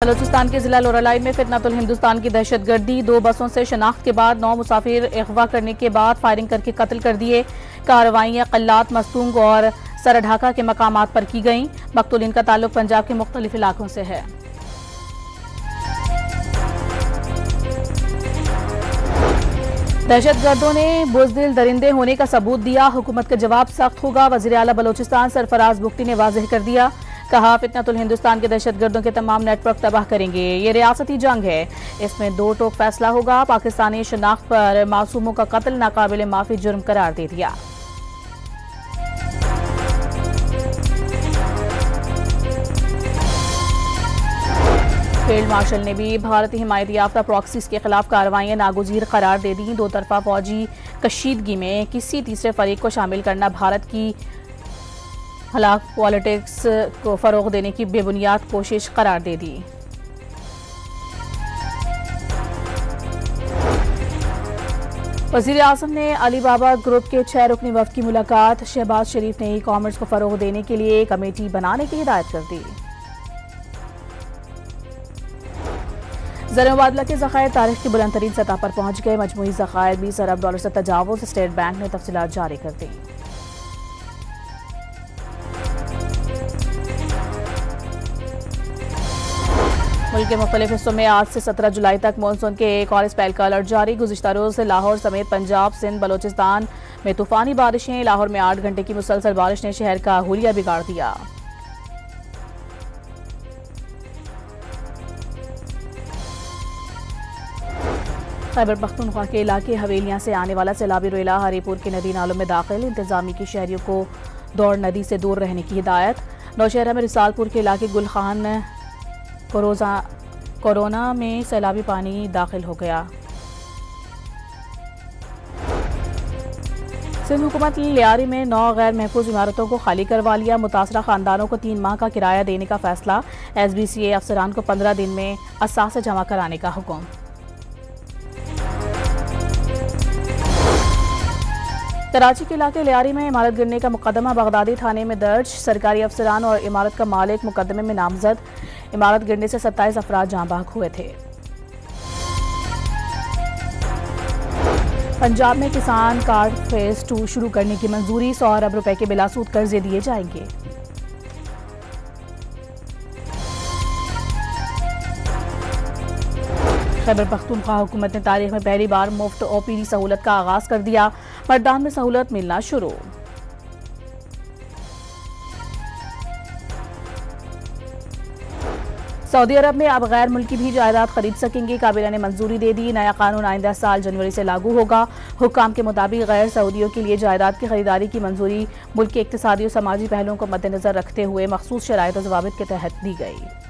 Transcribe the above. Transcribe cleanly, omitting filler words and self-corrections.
बलोचिस्तान के जिला लोरालाई में फितनातुल हिंदुस्तान की दहशतगर्दी। 2 बसों से शनाख्त के बाद 9 मुसाफिर अगवा करने के बाद फायरिंग करके कत्ल कर दिए। कार्रवाइयां कल्लात, मस्तूंग और सरढाका के मकामात पर की गईं। मकतूलिन का ताल्लुक पंजाब के मुख्तलिफ इलाकों से है। दहशतगर्दों ने बुज़दिल दरिंदे होने का सबूत दिया। हुकूमत का जवाब सख्त होगा। वज़ीर आला बलोचिस्तान सरफराज बुख्ती ने वाज़ेह कर दिया। कहा, फितनातुल हिंदुस्तान के दहशतगर्दों के तमाम नेटवर्क तबाह करेंगे। ये रियासती जंग है, इसमें 2 टोक फैसला होगा। पाकिस्तानी शनाख्त पर मासूमों का कत्ल नाकाबिल माफी जुर्म करार दे दिया। फील्ड मार्शल ने भी भारतीय हिमायत याफ्ता प्रॉक्सीज के खिलाफ कार्रवाइयां नागुज़ीर करार दे दी। 2 तरफा फौजी कशीदगी में किसी तीसरे फरीक को शामिल करना भारत की हलाक पॉलिटिक्स को फरोग देने की बेबुनियाद कोशिश करार दे दी। वज़ीर आज़म ने अली बाबा ग्रुप के 6 रुकनी वफ़द की मुलाकात। शहबाज शरीफ ने ई कॉमर्स को फरोग देने के लिए कमेटी बनाने की हिदायत कर दी। ज़र मुबादला के ज़खायर तारीख की बुलंद तरीन सतह पर पहुंच गए। मजमूई ज़खायर $20 अरब से तजावुज़। स्टेट बैंक ने तफसीलात जारी कर दी। मुल्क के मुख्तलिफ हिस्सों में आज से 17 जुलाई तक मानसून के एक और स्पेल का अलर्ट जारी। गुज़िश्ता रोज़ लाहौर समेत पंजाब, सिंध, बलोचिस्तान में तूफानी बारिशें। लाहौर में 8 घंटे की मुसलसल बारिश ने शहर का हुलिया बिगाड़ दिया। खैबर पख्तूनख्वा के इलाके हवेलियां से आने वाला सैलाबी रेला हरीपुर के नदी नालों में दाखिल। इंतजामी की शहरियों को दौड़ नदी से दूर रहने की हिदायत। नौशहरा में रिसालपुर के इलाके गुलखान कोरोना में सैलाबी पानी दाखिल हो गया। सिंध हुकूमत ने लियारी में 9 गैर महफूज इमारतों को खाली करवा लिया। मुतासरा खानदानों को 3 माह का किराया देने का फैसला। SBCA अफसरान को 15 दिन में असासा जमा कराने का हुक्म। कराची के इलाके लियारी में इमारत गिरने का मुकदमा बगदादी थाने में दर्ज। सरकारी अफसरान और इमारत का मालिक मुकदमे में नामजद। इमारत गिरने से 27 अफराद जाँ बहक हुए थे। पंजाब में किसान कार्ड फेज 2 शुरू करने की मंजूरी। 100 अरब रुपए के बिलासूद कर्जे दिए जाएंगे। खैबर पख्तूनख्वा हुकूमत ने तारीख में पहली बार मुफ्त OPD सहूलत का आगाज कर दिया। मतदान में सहूलत मिलना शुरू। सऊदी अरब में अब गैर मुल्की भी जायदाद खरीद सकेंगे। काबिला ने मंजूरी दे दी। नया कानून आइंदा साल जनवरी से लागू होगा। हुक्काम के मुताबिक गैर सऊदियों के लिए जायदाद की खरीदारी की मंजूरी मुल्क के इक्तिसादी और समाजी पहलुओं को मद्देनजर रखते हुए मखसूस शराइत और ज़वाबित के तहत दी गई।